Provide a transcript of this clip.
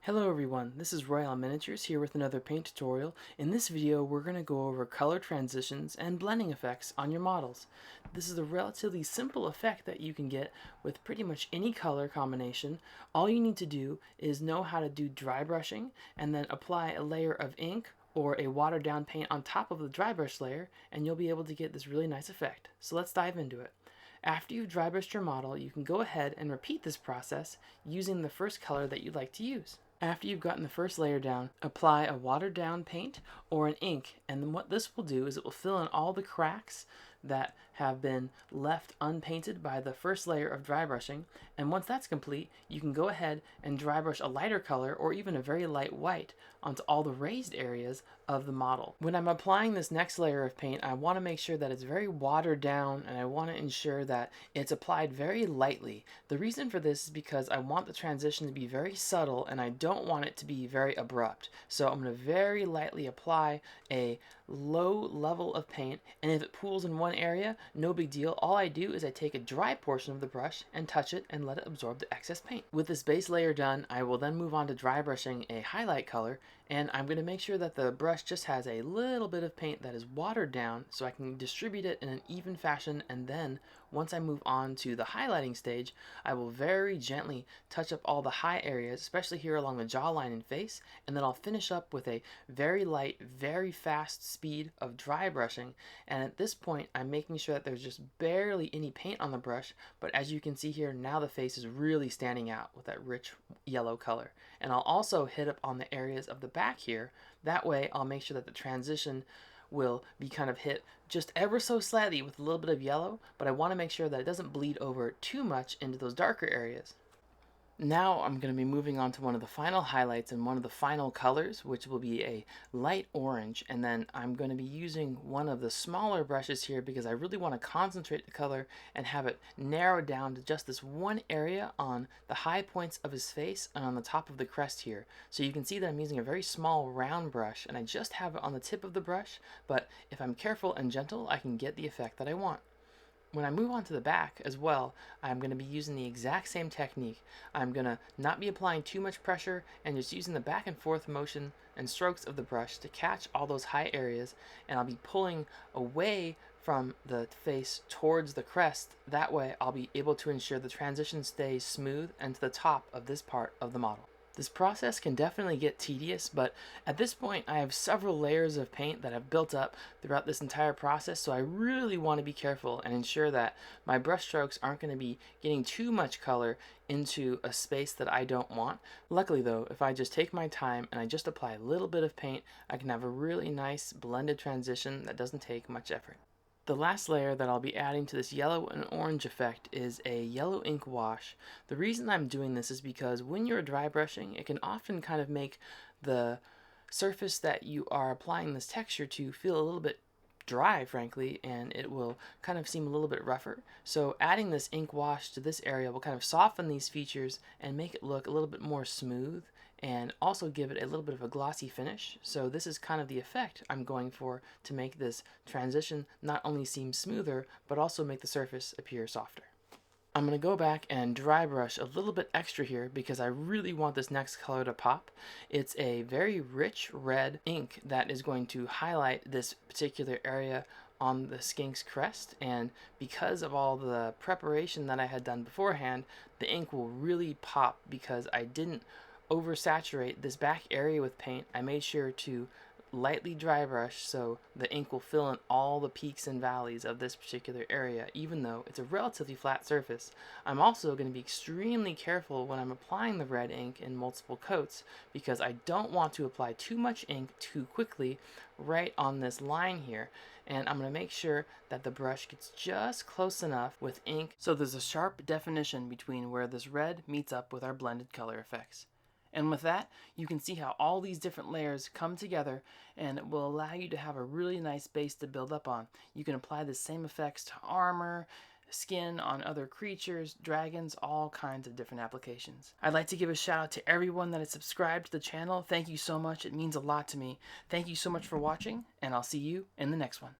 Hello everyone, this is Royale Miniatures here with another paint tutorial. In this video we're going to go over color transitions and blending effects on your models. This is a relatively simple effect that you can get with pretty much any color combination. All you need to do is know how to do dry brushing and then apply a layer of ink or a watered down paint on top of the dry brush layer and you'll be able to get this really nice effect. So let's dive into it. After you've dry brushed your model, you can go ahead and repeat this process using the first color that you'd like to use. After you've gotten the first layer down, apply a watered down paint or an ink, and then what this will do is it will fill in all the cracks that have been left unpainted by the first layer of dry brushing. And once that's complete, you can go ahead and dry brush a lighter color or even a very light white onto all the raised areas of the model. When I'm applying this next layer of paint, I want to make sure that it's very watered down and I want to ensure that it's applied very lightly. The reason for this is because I want the transition to be very subtle and I don't want it to be very abrupt. So I'm going to very lightly apply a low level of paint, and if it pools in one area, no big deal. All I do is I take a dry portion of the brush and touch it and let it absorb the excess paint. With this base layer done, I will then move on to dry brushing a highlight color, and I'm going to make sure that the brush just has a little bit of paint that is watered down so I can distribute it in an even fashion, and then once I move on to the highlighting stage, I will very gently touch up all the high areas, especially here along the jawline and face, and then I'll finish up with a very light, very fast speed of dry brushing. And at this point, I'm making sure that there's just barely any paint on the brush, but as you can see here, now the face is really standing out with that rich yellow color. And I'll also hit up on the areas of the back here. That way, I'll make sure that the transition will be kind of hit just ever so slightly with a little bit of yellow, but I want to make sure that it doesn't bleed over too much into those darker areas. Now I'm going to be moving on to one of the final highlights and one of the final colors, which will be a light orange, and then I'm going to be using one of the smaller brushes here because I really want to concentrate the color and have it narrowed down to just this one area on the high points of his face and on the top of the crest here. So you can see that I'm using a very small round brush and I just have it on the tip of the brush, but if I'm careful and gentle, I can get the effect that I want. When I move on to the back as well, I'm going to be using the exact same technique. I'm going to not be applying too much pressure and just using the back and forth motion and strokes of the brush to catch all those high areas, and I'll be pulling away from the face towards the crest. That way I'll be able to ensure the transition stays smooth and to the top of this part of the model. This process can definitely get tedious, but at this point I have several layers of paint that have built up throughout this entire process, so I really want to be careful and ensure that my brush strokes aren't going to be getting too much color into a space that I don't want. Luckily though, if I just take my time and I just apply a little bit of paint, I can have a really nice blended transition that doesn't take much effort. The last layer that I'll be adding to this yellow and orange effect is a yellow ink wash. The reason I'm doing this is because when you're dry brushing, it can often kind of make the surface that you are applying this texture to feel a little bit dry, frankly, and it will kind of seem a little bit rougher. So adding this ink wash to this area will kind of soften these features and make it look a little bit more smooth and also give it a little bit of a glossy finish. So this is kind of the effect I'm going for to make this transition not only seem smoother, but also make the surface appear softer. I'm going to go back and dry brush a little bit extra here because I really want this next color to pop. It's a very rich red ink that is going to highlight this particular area on the skink's crest, and because of all the preparation that I had done beforehand, the ink will really pop because I didn't oversaturate this back area with paint. I made sure to lightly dry brush so the ink will fill in all the peaks and valleys of this particular area, even though it's a relatively flat surface. I'm also going to be extremely careful when I'm applying the red ink in multiple coats because I don't want to apply too much ink too quickly right on this line here, and I'm going to make sure that the brush gets just close enough with ink so there's a sharp definition between where this red meets up with our blended color effects. And with that, you can see how all these different layers come together and it will allow you to have a really nice base to build up on. You can apply the same effects to armor, skin on other creatures, dragons, all kinds of different applications. I'd like to give a shout out to everyone that has subscribed to the channel. Thank you so much. It means a lot to me. Thank you so much for watching, and I'll see you in the next one.